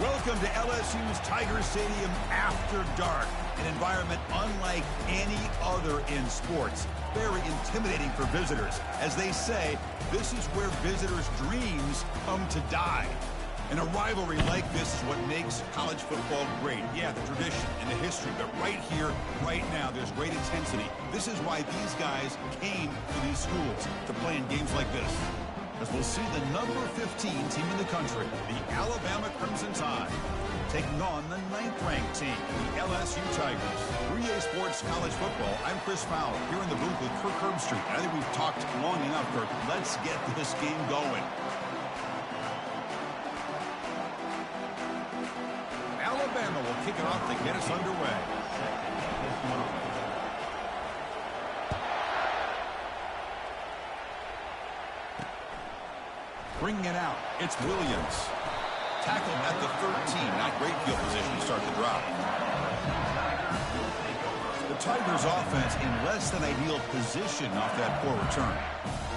Welcome to LSU's Tiger Stadium after dark, an environment unlike any other in sports. Very intimidating for visitors. As they say, this is where visitors' dreams come to die. And a rivalry like this is what makes college football great. Yeah, the tradition and the history, but right here, right now, there's great intensity. This is why these guys came to these schools, to play in games like this. As we'll see the number 15 team in the country, the Alabama Crimson Tide, taking on the 9th-ranked team, the LSU Tigers. 3A Sports College Football, I'm Chris Fowler, here in the booth with Kirk Herbstreit. I think we've talked long enough, Kirk. Let's get this game going. Alabama will kick it off to get us underway. Bringing it out, it's Williams. Tackled at the 13, not great field position to start the drive. The Tigers offense in less than ideal position off that poor return.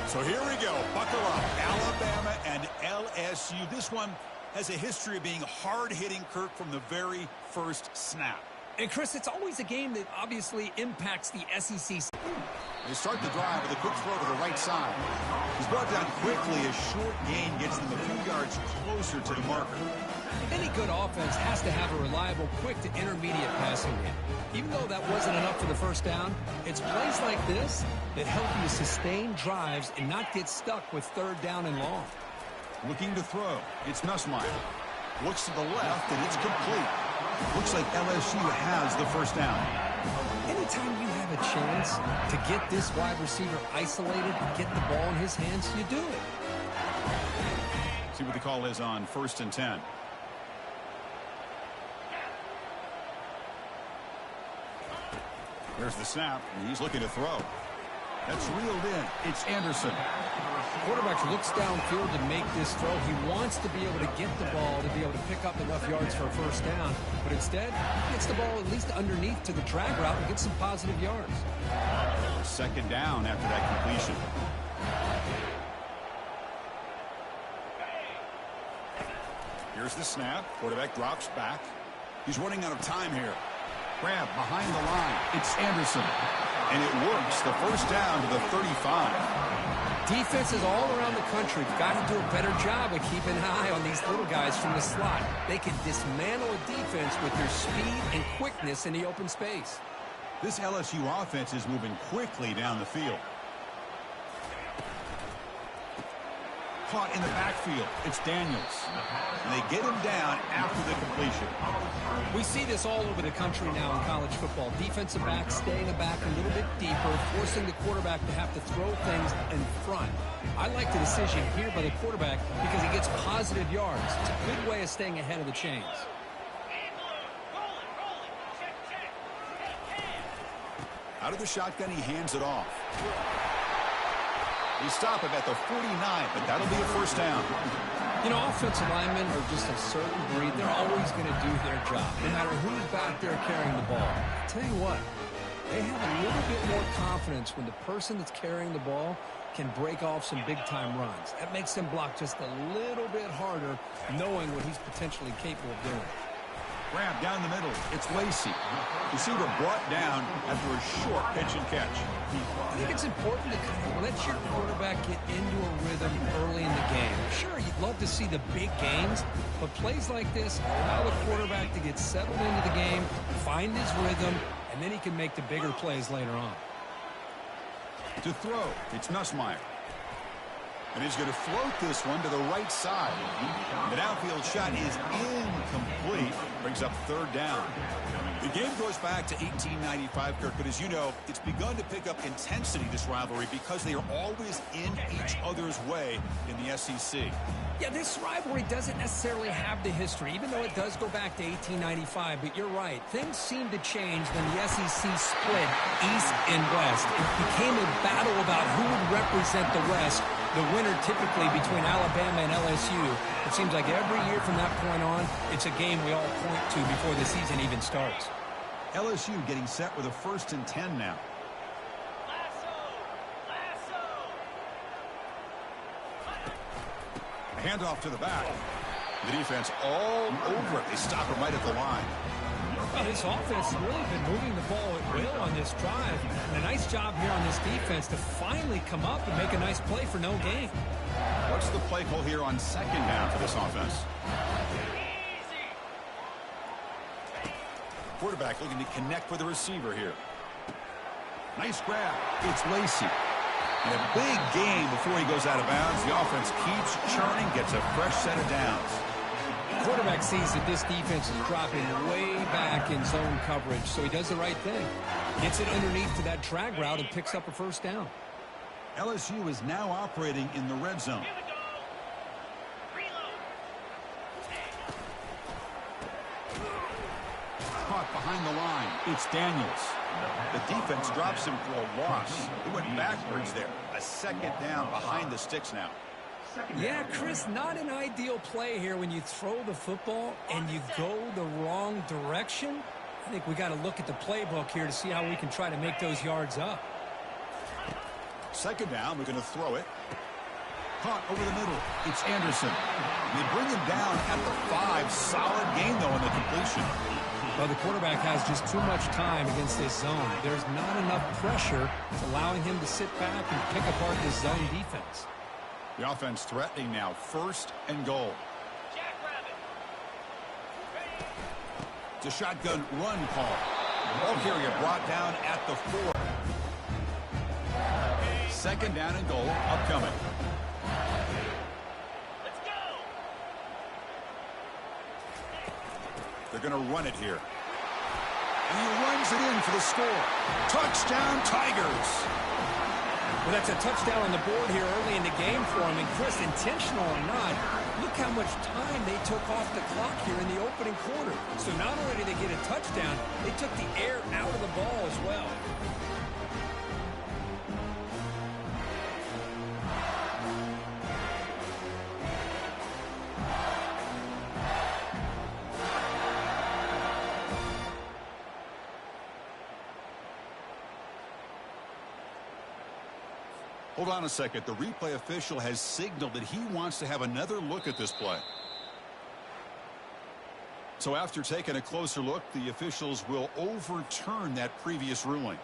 So here we go, buckle up, Alabama and LSU. This one has a history of being hard-hitting, Kirk, from the very first snap. And, Chris, it's always a game that obviously impacts the SEC. They start the drive with a quick throw to the right side. He's brought down quickly. A short gain gets them a few yards closer to the marker. Any good offense has to have a reliable, quick to intermediate passing game. Even though that wasn't enough for the first down, it's plays like this that help you sustain drives and not get stuck with third down and long. Looking to throw. It's Nussmeier. Looks to the left, and it's complete. Looks like LSU has the first down. Anytime you have a chance to get this wide receiver isolated and get the ball in his hands, you do it. See what the call is on 1st and 10. Here's the snap, and he's looking to throw. That's reeled in. It's Anderson. Quarterback looks downfield to make this throw. He wants to be able to get the ball to be able to pick up enough yards for a first down. But instead, he gets the ball at least underneath to the drag route and gets some positive yards. Second down after that completion. Here's the snap. Quarterback drops back. He's running out of time here. Grab behind the line. It's Anderson. And it works. The first down to the 35. Defenses all around the country got to do a better job of keeping an eye on these little guys from the slot. They can dismantle a defense with their speed and quickness in the open space. This LSU offense is moving quickly down the field. Caught in the backfield. It's Daniels. And they get him down after the completion. We see this all over the country now in college football. Defensive backs staying back a little bit deeper, forcing the quarterback to have to throw things in front. I like the decision here by the quarterback because he gets positive yards. It's a good way of staying ahead of the chains. Out of the shotgun, he hands it off. They stop him at the 49, but that'll be a first down. You know, offensive linemen are just a certain breed. They're always going to do their job, no matter who's back there carrying the ball. I'll tell you what, they have a little bit more confidence when the person that's carrying the ball can break off some big-time runs. That makes them block just a little bit harder, knowing what he's potentially capable of doing. Grab down the middle. It's Lacey. Receiver brought down after a short pitch and catch. I think it's important to kind of let your quarterback get into a rhythm early in the game. Sure, you'd love to see the big games, but plays like this allow the quarterback to get settled into the game, find his rhythm, and then he can make the bigger plays later on. To throw, it's Nussmeier. And he's going to float this one to the right side. The downfield shot is incomplete. Brings up third down. The game goes back to 1895, Kirk, but as you know, it's begun to pick up intensity, this rivalry, because they are always in each other's way in the SEC. Yeah, this rivalry doesn't necessarily have the history, even though it does go back to 1895. But you're right. Things seem to change when the SEC split east and west. It became a battle about who would represent the West, the winner typically between Alabama and LSU. It seems like every year from that point on, it's a game we all point to before the season even starts. LSU getting set with a 1st and 10 now. Handoff to the back. The defense all over it. They stop him right at the line. Well, this offense has really been moving the ball at will on this drive. And a nice job here on this defense to finally come up and make a nice play for no gain. What's the play call here on second down for this offense? Quarterback looking to connect with the receiver here. Nice grab. It's Lacey. And a big gain before he goes out of bounds. The offense keeps churning, gets a fresh set of downs. Quarterback sees that this defense is dropping way back in zone coverage, so he does the right thing. Gets it underneath to that drag route and picks up a first down. LSU is now operating in the red zone. Caught behind the line. It's Daniels. The defense drops him for a loss. He went backwards there. A second down behind the sticks now. Yeah, Chris, not an ideal play here when you throw the football and you go the wrong direction. I think we got to look at the playbook here to see how we can try to make those yards up. Second down, we're going to throw it. Caught over the middle. It's Anderson. They bring him down at the 5. Solid gain, though, on the completion. Well, the quarterback has just too much time against this zone. There's not enough pressure allowing him to sit back and pick apart this zone defense. The offense threatening now. 1st and goal. It's a shotgun run call. Ball carrier brought down at the 4. Second down and goal upcoming. Let's go. They're going to run it here. And he runs it in for the score. Touchdown, Tigers. Well, that's a touchdown on the board here early in the game for him. And Chris, intentional or not, look how much time they took off the clock here in the opening quarter. So not only did they get a touchdown, they took the air out of the ball as well. Hold on a second. The replay official has signaled that he wants to have another look at this play. So after taking a closer look, the officials will overturn that previous ruling.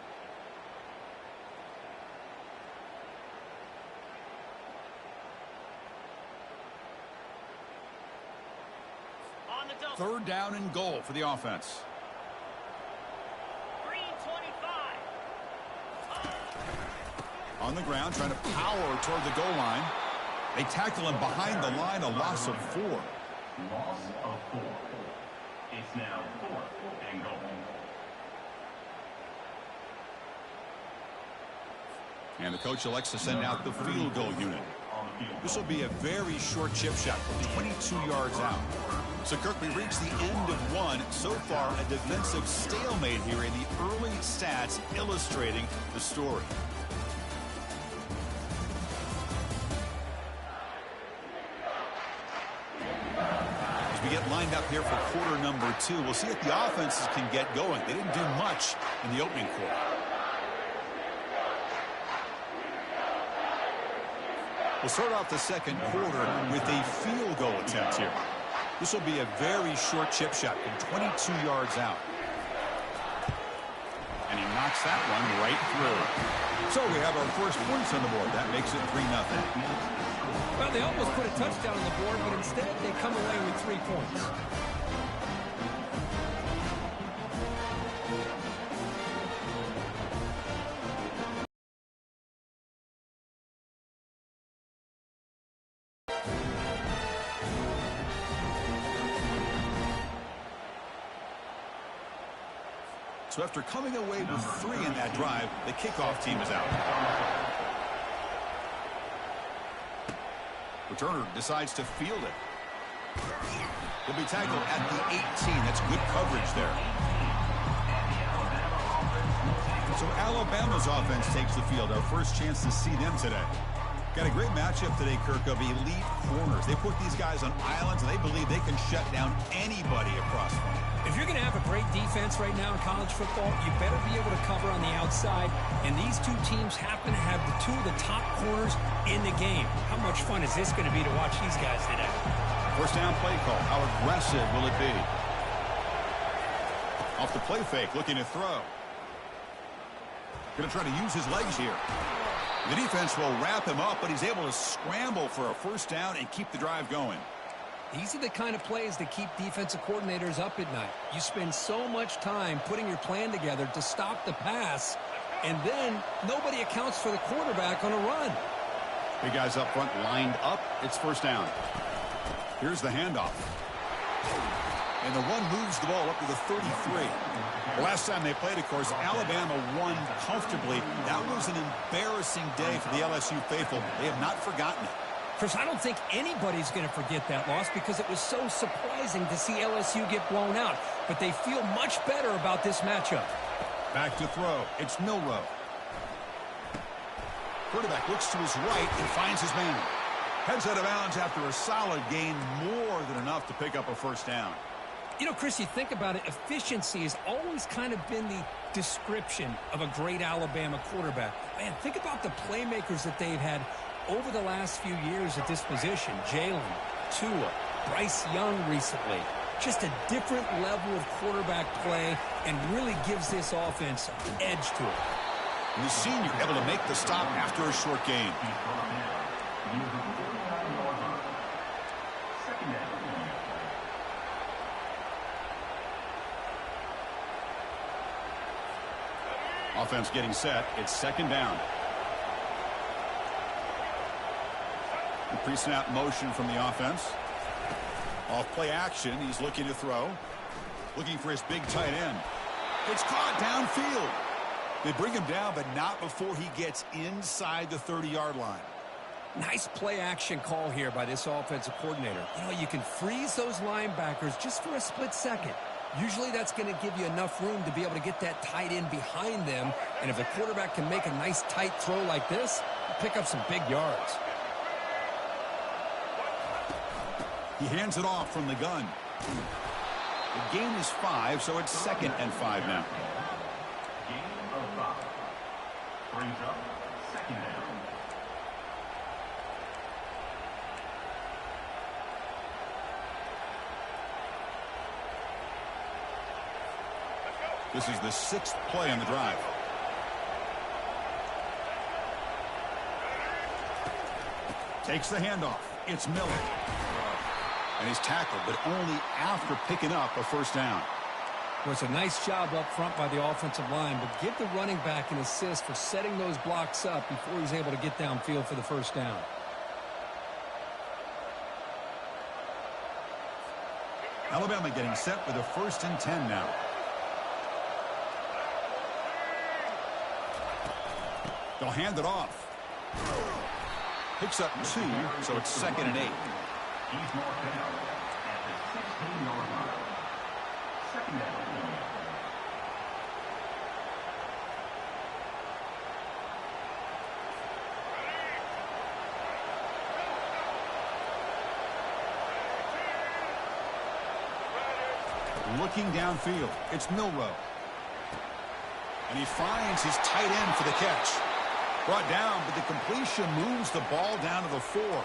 On the double. Third down and goal for the offense. Green 25. On the ground, trying to power toward the goal line. They tackle him behind the line, a loss of 4. Loss of 4. It's now 4th and goal. And the coach elects to send out the field goal unit. This will be a very short chip shot from 22 yards out. So, Kirk, we reached the end of one. So far, a defensive stalemate here in the early stats illustrating the story. We get lined up here for quarter number 2. We'll see if the offenses can get going. They didn't do much in the opening quarter. We'll start off the second quarter with a field goal attempt here. This will be a very short chip shot from 22 yards out. And he knocks that one right through. So we have our first points on the board. That makes it 3-0. Well, they almost put a touchdown on the board, but instead they come away with 3 points. So after coming away with 3 in that drive, the kickoff team is out. Returner decides to field it. He'll be tackled at the 18. That's good coverage there. So Alabama's offense takes the field. Our first chance to see them today. Got a great matchup today, Kirk, of elite corners. They put these guys on islands, and they believe they can shut down anybody across them. If you're going to have a great defense right now in college football, you better be able to cover on the outside. And these two teams happen to have the 2 of the top corners in the game. How much fun is this going to be to watch these guys today? First down play call. How aggressive will it be? Off the play fake, looking to throw. Going to try to use his legs here. The defense will wrap him up, but he's able to scramble for a first down and keep the drive going. These are the kind of plays that keep defensive coordinators up at night. You spend so much time putting your plan together to stop the pass, and then nobody accounts for the quarterback on a run. Big guys up front lined up. It's first down. Here's the handoff. And the run moves the ball up to the 33. The last time they played, of course, Alabama won comfortably. That was an embarrassing day for the LSU faithful. They have not forgotten it. Chris, I don't think anybody's going to forget that loss because it was so surprising to see LSU get blown out. But they feel much better about this matchup. Back to throw. It's Milroe. Quarterback looks to his right and finds his man. Heads out of bounds after a solid gain, more than enough to pick up a first down. You know, Chris, you think about it, efficiency has always kind of been the description of a great Alabama quarterback. Man, think about the playmakers that they've had over the last few years at this position. Jalen, Tua, Bryce Young recently. Just a different level of quarterback play and really gives this offense an edge to it. And the senior able to make the stop after a short gain. Offense getting set. It's second down. The pre-snap motion from the offense. Off play action. He's looking to throw. Looking for his big tight end. It's caught downfield. They bring him down, but not before he gets inside the 30-yard line. Nice play action call here by this offensive coordinator. You know, you can freeze those linebackers just for a split second. Usually that's going to give you enough room to be able to get that tight end behind them. And if the quarterback can make a nice tight throw like this, pick up some big yards. He hands it off from the gun. The gain is 5, so it's 2nd and 5 now. Gain of 5. Brings up second down. This is the 6th play on the drive. Takes the handoff. It's Miller. And he's tackled, but only after picking up a first down. Well, it's a nice job up front by the offensive line, but give the running back an assist for setting those blocks up before he's able to get downfield for the first down. Alabama getting set for the 1st and 10 now. They'll hand it off. Picks up 2, so it's 2nd and 8. He's marked down at the 16-yard line. Second down. Looking downfield. It's Milroe. And he finds his tight end for the catch. Brought down, but the completion moves the ball down to the 4.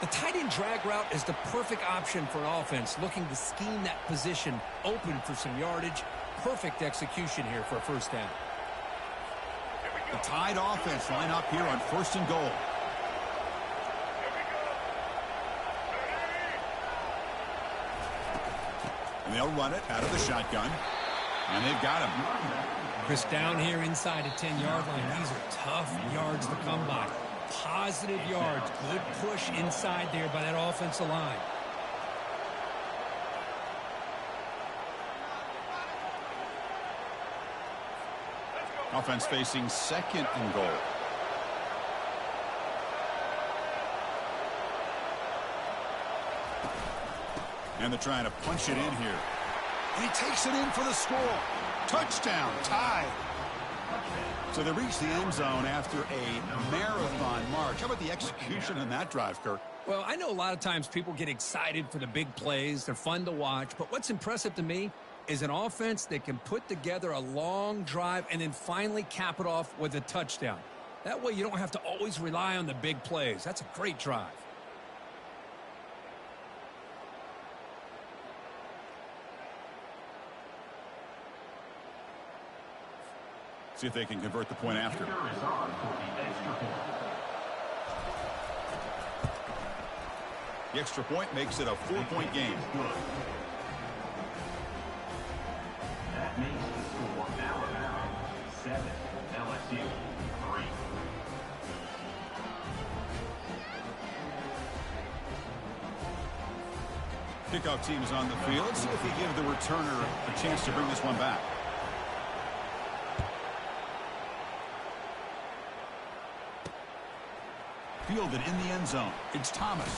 The tight end drag route is the perfect option for an offense looking to scheme that position open for some yardage. Perfect execution here for a first down. The Tide offense line up here on 1st and goal. And they'll run it out of the shotgun. And they've got him. Chris, down here inside the 10-yard line, these are tough yards to come by. Positive yards. Good push inside there by that offensive line. Offense facing 2nd and goal. And they're trying to punch it in here. And he takes it in for the score. Touchdown, Tide. So they reach the end zone after a marathon march. How about the execution in that drive, Kirk? Well, I know a lot of times people get excited for the big plays. They're fun to watch. But what's impressive to me is an offense that can put together a long drive and then finally cap it off with a touchdown. That way you don't have to always rely on the big plays. That's a great drive. See if they can convert the point after. Is on for the extra point. The extra point makes it a 4-point game. That makes the score Alabama 7, LSU 3. Kickoff team is on the field. See if they give the returner a chance to bring this one back. Fielded in the end zone. It's Thomas.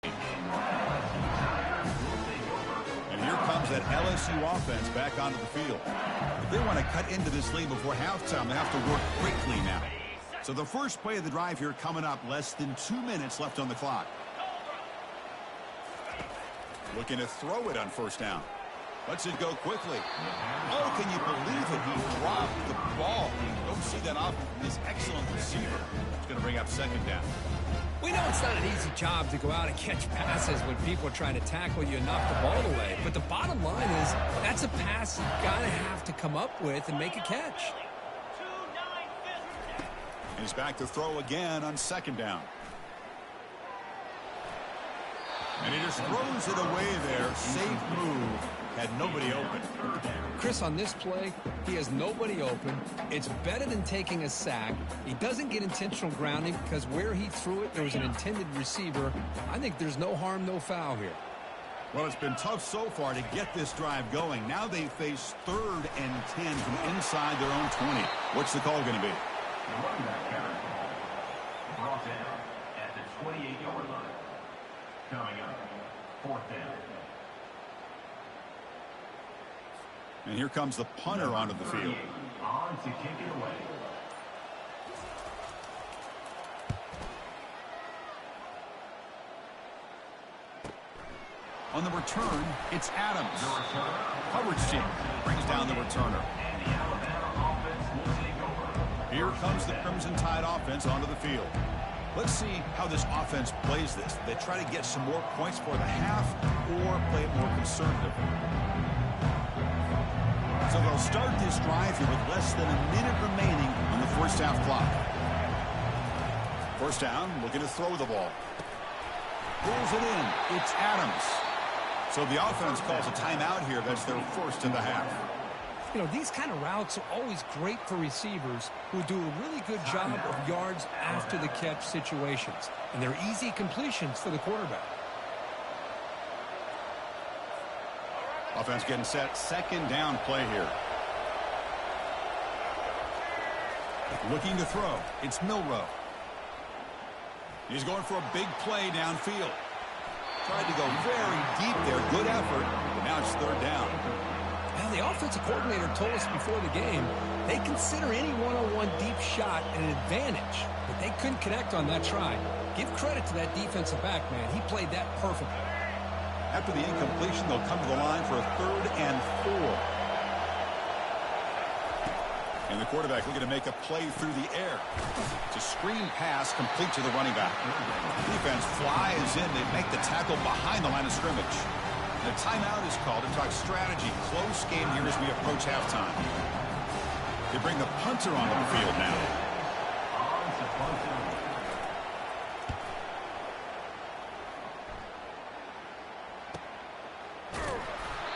And here comes that LSU offense back onto the field. If they want to cut into this lead before halftime, they have to work quickly now. So the first play of the drive here coming up, less than 2 minutes left on the clock. Looking to throw it on first down. Lets it go quickly. Oh, can you believe it? He dropped the ball. You don't see that often from this excellent receiver. It's going to bring up second down. We know it's not an easy job to go out and catch passes when people are trying to tackle you and knock the ball away. But the bottom line is that's a pass you've got to have to come up with and make a catch. And he's back to throw again on second down. And he just throws it away there. Safe move. Had nobody open. Chris, on this play, he has nobody open. It's better than taking a sack. He doesn't get intentional grounding because where he threw it, there was an intended receiver. I think there's no harm, no foul here. Well, it's been tough so far to get this drive going. Now they face 3rd and 10 from inside their own 20. What's the call going to be? The running back carry brought down at the 28-yard line. Coming up, 4th down. And here comes the punter onto the field. On to kick it away. On the return, it's Adams. Coverage team brings down the returner. And the Alabama offense will take over. Here comes the Crimson Tide offense onto the field. Let's see how this offense plays this. They try to get some more points for the half or play it more conservative. So they'll start this drive here with less than a minute remaining on the first half clock. First down, looking to throw the ball. Pulls it in. It's Adams. So the offense calls a timeout here. That's their first in the half. You know, these kind of routes are always great for receivers who do a really good job of yards after the catch situations. And they're easy completions for the quarterback. Offense getting set. Second down play here. Looking to throw. It's Milrow. He's going for a big play downfield. Tried to go very deep there. Good effort. But now it's 3rd down. Well, the offensive coordinator told us before the game they consider any one-on-one deep shot an advantage. But they couldn't connect on that try. Give credit to that defensive back, man. He played that perfectly. After the incompletion, they'll come to the line for a 3rd and 4. And the quarterback looking to make a play through the air. It's a screen pass complete to the running back. Defense flies in. They make the tackle behind the line of scrimmage. And a timeout is called to talk strategy. Close game here as we approach halftime. They bring the punter onto the field now.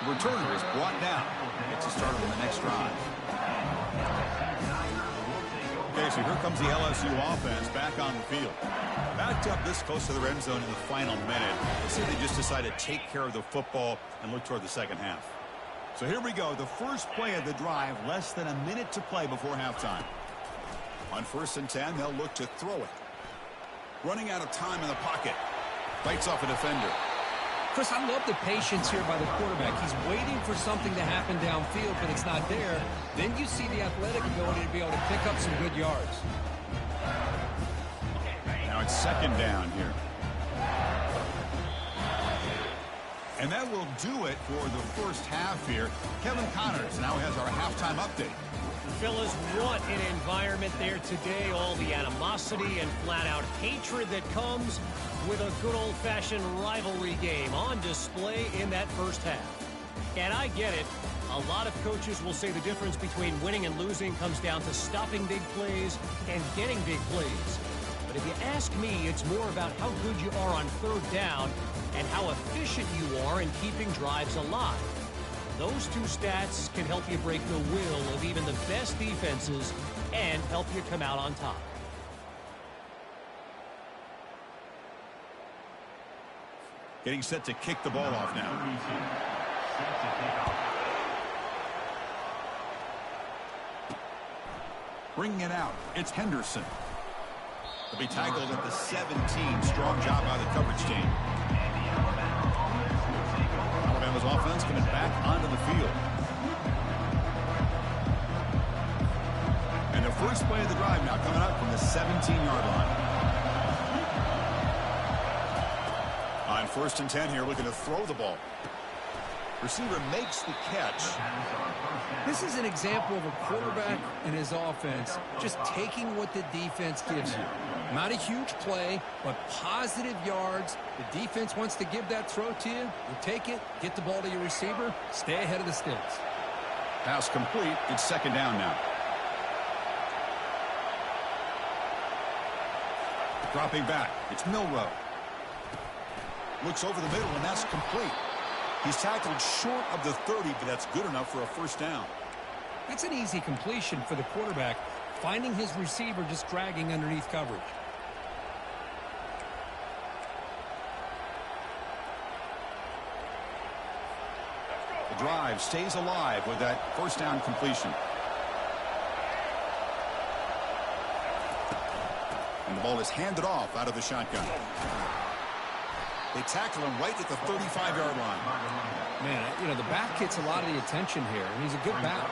The returner is brought down. Gets a start on the next drive. Okay, so here comes the LSU offense back on the field. Backed up this close to the red zone in the final minute. Let's see if they just decide to take care of the football and look toward the second half. So here we go. The first play of the drive, less than a minute to play before halftime. On 1st and 10, they'll look to throw it. Running out of time in the pocket. Fights off a defender. Chris, I love the patience here by the quarterback. He's waiting for something to happen downfield, but it's not there. Then you see the athletic ability to be able to pick up some good yards. Now it's 2nd down here. And that will do it for the first half here. Kevin Connors now has our halftime update. Fellas, what an environment there today. All the animosity and flat-out hatred that comes with a good old-fashioned rivalry game on display in that first half. And I get it. A lot of coaches will say the difference between winning and losing comes down to stopping big plays and getting big plays. But if you ask me, it's more about how good you are on third down and how efficient you are in keeping drives alive. Those two stats can help you break the will of even the best defenses and help you come out on top. Getting set to kick the ball off now. Bringing it out, it's Henderson. He'll be tackled at the 17. Strong job by the coverage team. Alabama's offense coming back onto the field. And the first play of the drive now coming up from the 17-yard line. On 1st and 10 here, looking to throw the ball. Receiver makes the catch. This is an example of a quarterback and his offense just taking what the defense gives you. Not a huge play, but positive yards. The defense wants to give that throw to you. You take it, get the ball to your receiver, stay ahead of the sticks. Pass complete. It's 2nd down now. Dropping back. It's Milroe. Looks over the middle, and that's complete. He's tackled short of the 30, but that's good enough for a 1st down. That's an easy completion for the quarterback, finding his receiver just dragging underneath coverage. The drive stays alive with that 1st down completion. And the ball is handed off out of the shotgun. They tackle him right at the 35-yard line. Man, you know, the back gets a lot of the attention here, and he's a good back.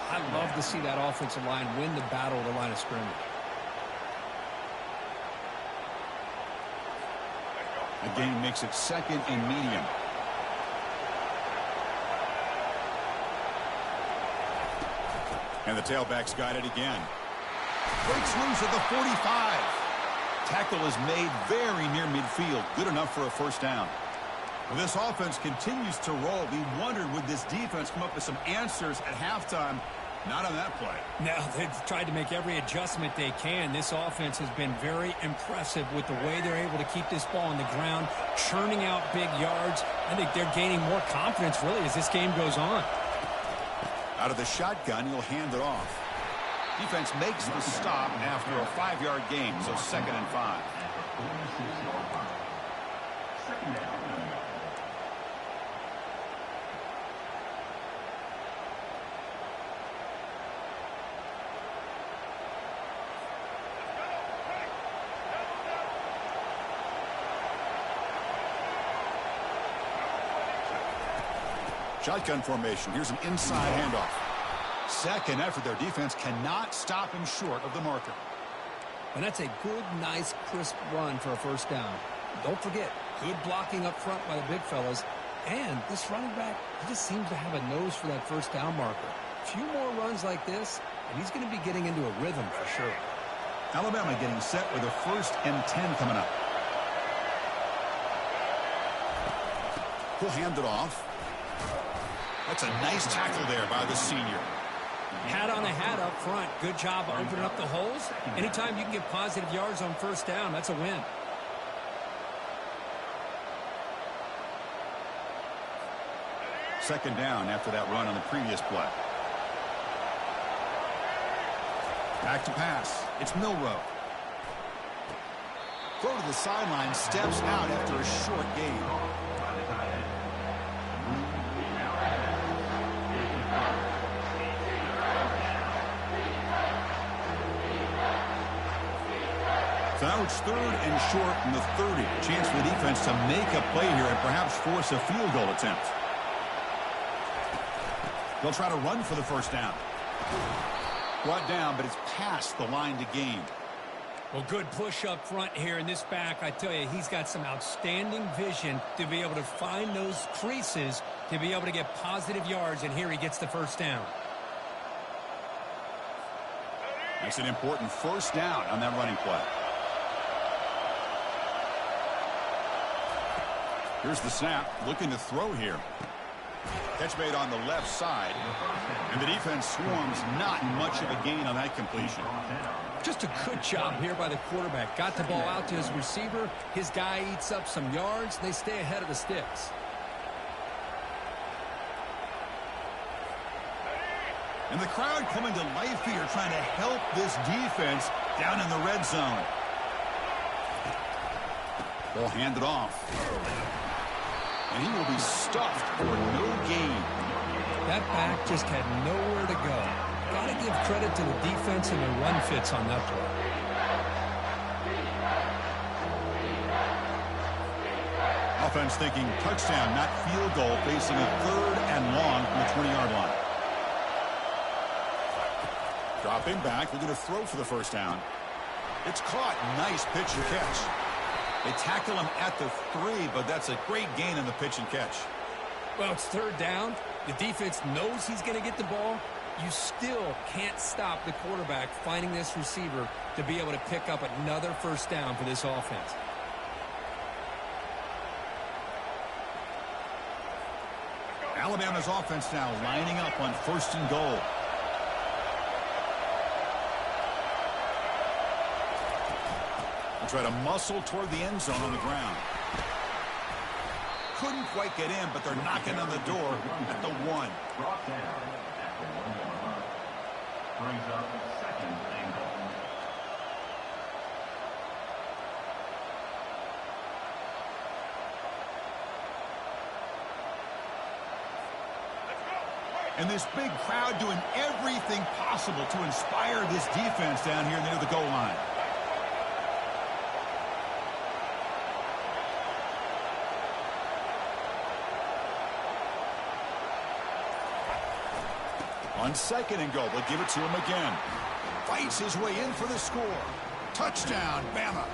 I love to see that offensive line win the battle at the line of scrimmage. The game makes it 2nd and medium. And the tailback's got it again. Breaks loose at the 45. Tackle is made very near midfield. Good enough for a 1st down. Well, this offense continues to roll. We wondered, would this defense come up with some answers at halftime? Not on that play. Now, they've tried to make every adjustment they can. This offense has been very impressive with the way they're able to keep this ball on the ground, churning out big yards. I think they're gaining more confidence, really, as this game goes on. Out of the shotgun, he'll hand it off. Defense makes the stop after a 5-yard gain, so 2nd and 5. Shotgun formation. Here's an inside handoff. 2nd effort. Their defense cannot stop him short of the marker. And that's a good, nice, crisp run for a 1st down. Don't forget, good blocking up front by the big fellas. And this running back, he just seems to have a nose for that 1st down marker. A few more runs like this, and he's going to be getting into a rhythm for sure. Alabama getting set with a 1st and 10 coming up. He'll hand it off. That's a nice tackle there by the senior. Hat on a hat up front. Good job opening up the holes. Anytime you can get positive yards on 1st down, that's a win. Second down after that run on the previous play. Back to pass. It's Milroe. Throw to the sideline, steps out after a short gain. So now it's 3rd and short from the 30. Chance for the defense to make a play here and perhaps force a field goal attempt. They'll try to run for the 1st down. Brought down, but it's past the line to gain. Well, good push up front here in this back. I tell you, he's got some outstanding vision to be able to find those creases to be able to get positive yards, and here he gets the 1st down. That's an important 1st down on that running play. Here's the snap, looking to throw here. Catch made on the left side. And the defense swarms, not much of a gain on that completion. Just a good job here by the quarterback. Got the ball out to his receiver. His guy eats up some yards. They stay ahead of the sticks. And the crowd coming to life here, trying to help this defense down in the red zone. Ball handed off. And he will be stuffed for no gain. That back just had nowhere to go. Got to give credit to the defense and the run fits on that play. Offense thinking touchdown, not field goal, facing a 3rd and long from the 20-yard line. Dropping back, looking to throw for the first down. It's caught. Nice pitch and catch. They tackle him at the 3, but that's a great gain in the pitch and catch. Well, it's 3rd down. The defense knows he's going to get the ball. You still can't stop the quarterback finding this receiver to be able to pick up another first down for this offense. Alabama's offense now lining up on 1st and goal. They'll try to muscle toward the end zone on the ground. Couldn't quite get in, but they're knocking on the door at the 1. Brought down at the 1-yard line. Brings up 2nd and goal. And this big crowd doing everything possible to inspire this defense down here near the goal line. On 2nd and goal, they'll give it to him again. Fights his way in for the score. Touchdown, Bama.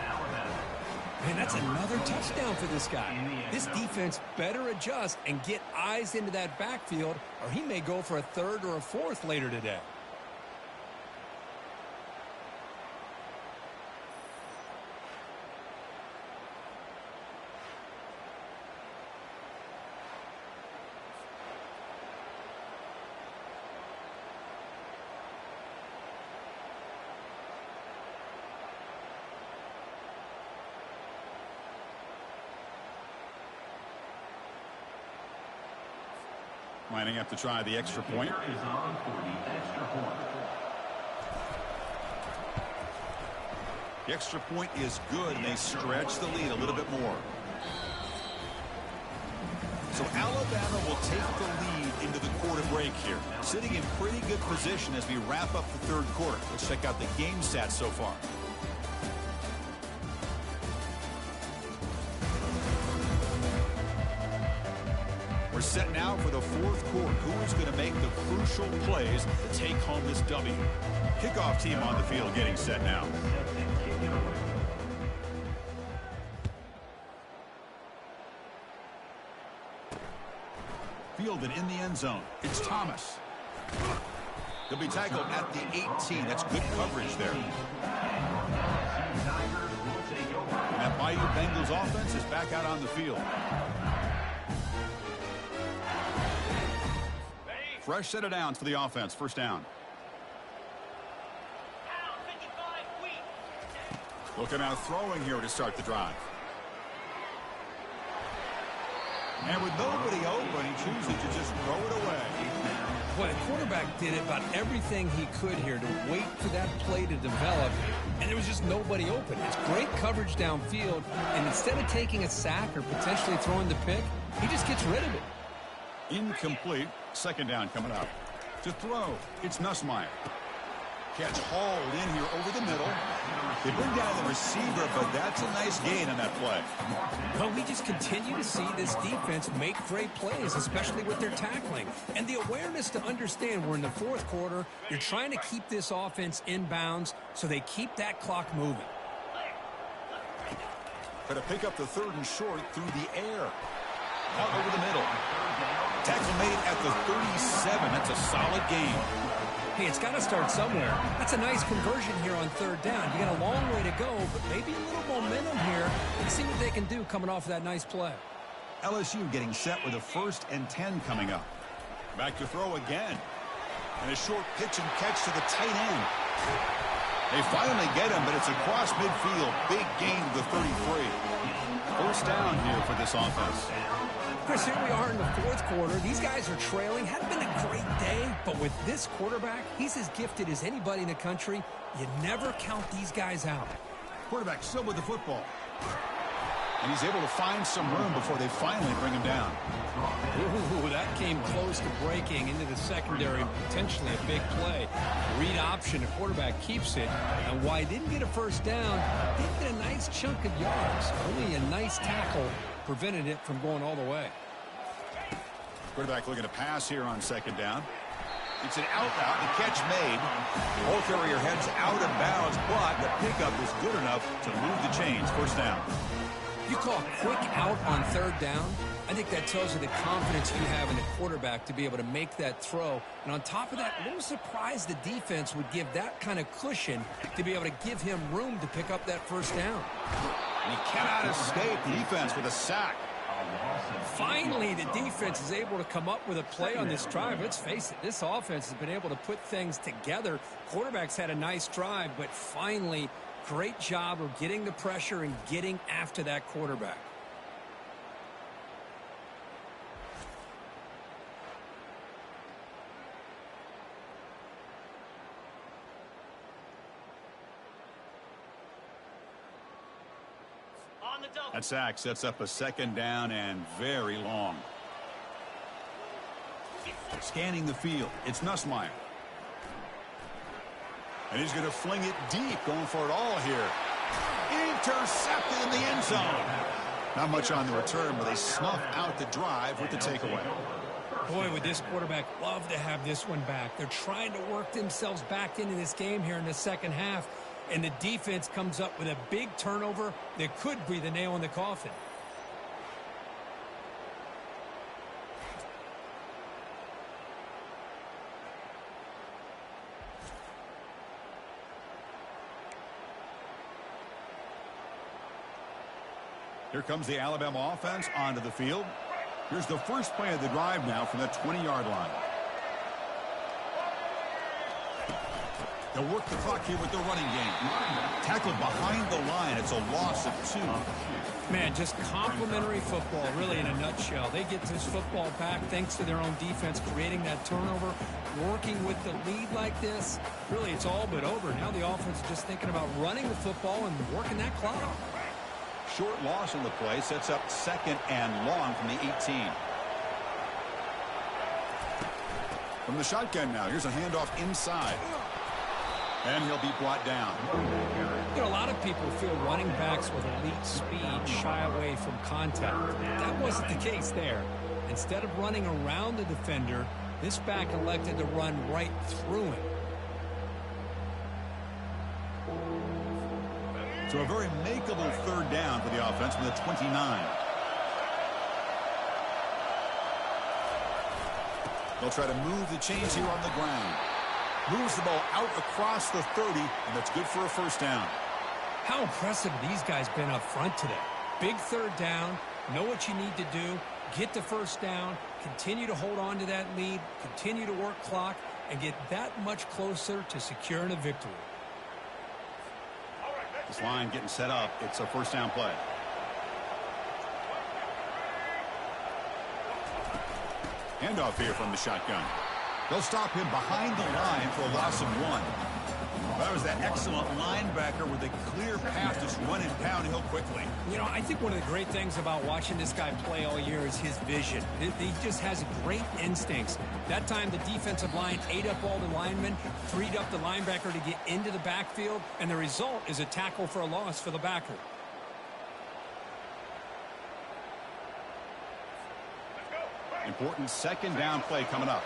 Man, that's another touchdown for this guy. This defense better adjust and get eyes into that backfield, or he may go for a 3rd or a 4th later today. Lining up to try the extra point. Is on for the extra point. The extra point is good, and they stretch the lead a little bit more. So Alabama will take the lead into the quarter break here, sitting in pretty good position as we wrap up the 3rd quarter. Let's check out the game stats so far. We're set now for the 4th quarter. Who is going to make the crucial plays to take home this W? Kickoff team on the field getting set now. Fielded in the end zone. It's Thomas. He'll be tackled at the 18. That's good coverage there. And that Bayou Bengals offense is back out on the field. Fresh set of downs for the offense. First down. Looking out throwing here to start the drive. And with nobody open, he chooses to just throw it away. Boy, the quarterback did about everything he could here to wait for that play to develop, and there was just nobody open. It's great coverage downfield, and instead of taking a sack or potentially throwing the pick, he just gets rid of it. Incomplete. 2nd down coming up. To throw, it's Nussmeier. Catch hauled in here over the middle. They bring down the receiver, but that's a nice gain on that play. Well, we just continue to see this defense make great plays, especially with their tackling. And the awareness to understand we're in the 4th quarter, you're trying to keep this offense in bounds so they keep that clock moving. Try to pick up the 3rd and short through the air. Out over the middle. Tackle made at the 37. That's a solid gain. Hey, it's got to start somewhere. That's a nice conversion here on 3rd down. You got a long way to go, but maybe a little momentum here. Let's see what they can do coming off of that nice play. LSU getting set with a 1st and 10 coming up. Back to throw again. And a short pitch and catch to the tight end. They finally get him, but it's across midfield. Big gain to the 33. 1st down here for this offense. Chris, here we are in the 4th quarter. These guys are trailing. Hadn't been a great day, but with this quarterback, he's as gifted as anybody in the country. You never count these guys out. Quarterback still with the football. And he's able to find some room before they finally bring him down. Ooh, that came close to breaking into the secondary, potentially a big play. Read option, the quarterback keeps it. And why didn't get a 1st down, did get a nice chunk of yards. Only a nice tackle prevented it from going all the way. Quarterback looking to pass here on 2nd down. It's an out route. The catch made. Ball carrier heads out of bounds, but the pickup is good enough to move the chains. 1st down. You call a quick out on 3rd down, I think that tells you the confidence you have in the quarterback to be able to make that throw. And on top of that, a little surprised the defense would give that kind of cushion to be able to give him room to pick up that 1st down. And he cannot escape the defense with a sack. Finally, the defense is able to come up with a play on this drive. Let's face it, this offense has been able to put things together. Quarterback's had a nice drive, but finally, great job of getting the pressure and getting after that quarterback. On the double. That sack sets up a 2nd down and very long. Scanning the field, it's Nussmeier. And he's going to fling it deep, going for it all here. Intercepted in the end zone. Not much on the return, but they snuff out the drive with the takeaway. Boy, would this quarterback love to have this one back. They're trying to work themselves back into this game here in the 2nd half. And the defense comes up with a big turnover that could be the nail in the coffin. Here comes the Alabama offense onto the field. Here's the first play of the drive now from the 20-yard line. They'll work the clock here with the running game. Tackled behind the line. It's a loss of 2. Man, just complimentary football, really, in a nutshell. They get this football back thanks to their own defense, creating that turnover, working with the lead like this. Really, it's all but over. Now the offense is just thinking about running the football and working that clock. Short loss in the play sets up 2nd and long from the 18. From the shotgun now, here's a handoff inside. And he'll be brought down. You know, a lot of people feel running backs with elite speed shy away from contact. That wasn't the case there. Instead of running around the defender, this back elected to run right through him. So a very makeable 3rd down for the offense from the 29. They'll try to move the chains here on the ground. Moves the ball out across the 30, and that's good for a 1st down. How impressive these guys been up front today. Big 3rd down, know what you need to do, get the 1st down, continue to hold on to that lead, continue to work clock, and get that much closer to securing a victory. This line getting set up. It's a 1st down play. Handoff here from the shotgun. They'll stop him behind the line for a loss of 1. That was that excellent linebacker with a clear path just running downhill quickly. You know, I think one of the great things about watching this guy play all year is his vision. He just has great instincts. That time, the defensive line ate up all the linemen, freed up the linebacker to get into the backfield, and the result is a tackle for a loss for the backer. Important 2nd down play coming up.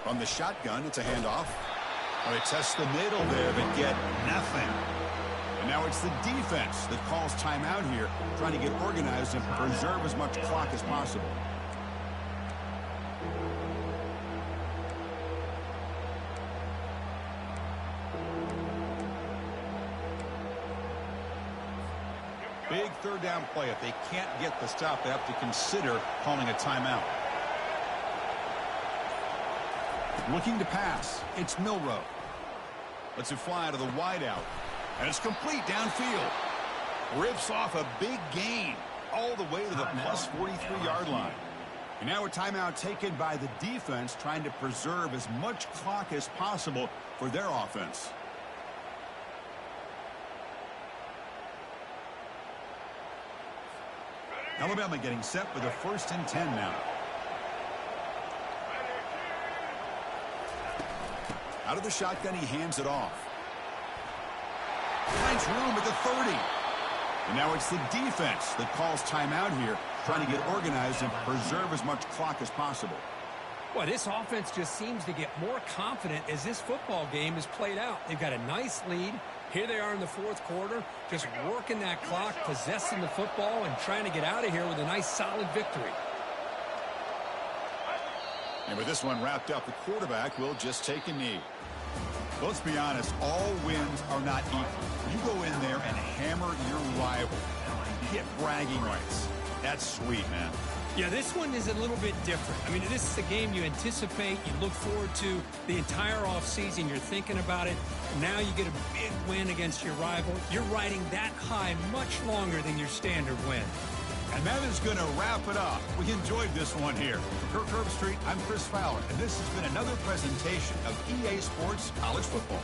From the shotgun, it's a handoff. Well, they test the middle there, but get nothing. And now it's the defense that calls timeout here, trying to get organized and preserve as much clock as possible. big third down play. If they can't get the stop, they have to consider calling a timeout. Looking to pass. It's Milroe. Lets it fly to the wideout. And it's complete downfield. Rips off a big gain all the way to the plus 43-yard line. And now a timeout taken by the defense, trying to preserve as much clock as possible for their offense. Alabama getting set with a 1st and 10 now. Out of the shotgun, he hands it off. Finds room at the 30. And now it's the defense that calls timeout here, trying to get organized and preserve as much clock as possible. Well, this offense just seems to get more confident as this football game is played out. They've got a nice lead. Here they are in the 4th quarter, just working that clock, possessing the football, and trying to get out of here with a nice, solid victory. And with this one wrapped up, the quarterback will just take a knee. Well, let's be honest, all wins are not equal. You go in there and hammer your rival. You get bragging rights. That's sweet, man. Yeah, this one is a little bit different. I mean, this is a game you anticipate, you look forward to the entire offseason. You're thinking about it. Now you get a big win against your rival. You're riding that high much longer than your standard win. And that is going to wrap it up. We enjoyed this one here. For Kirk Herbstreit, I'm Chris Fowler, and this has been another presentation of EA Sports College Football.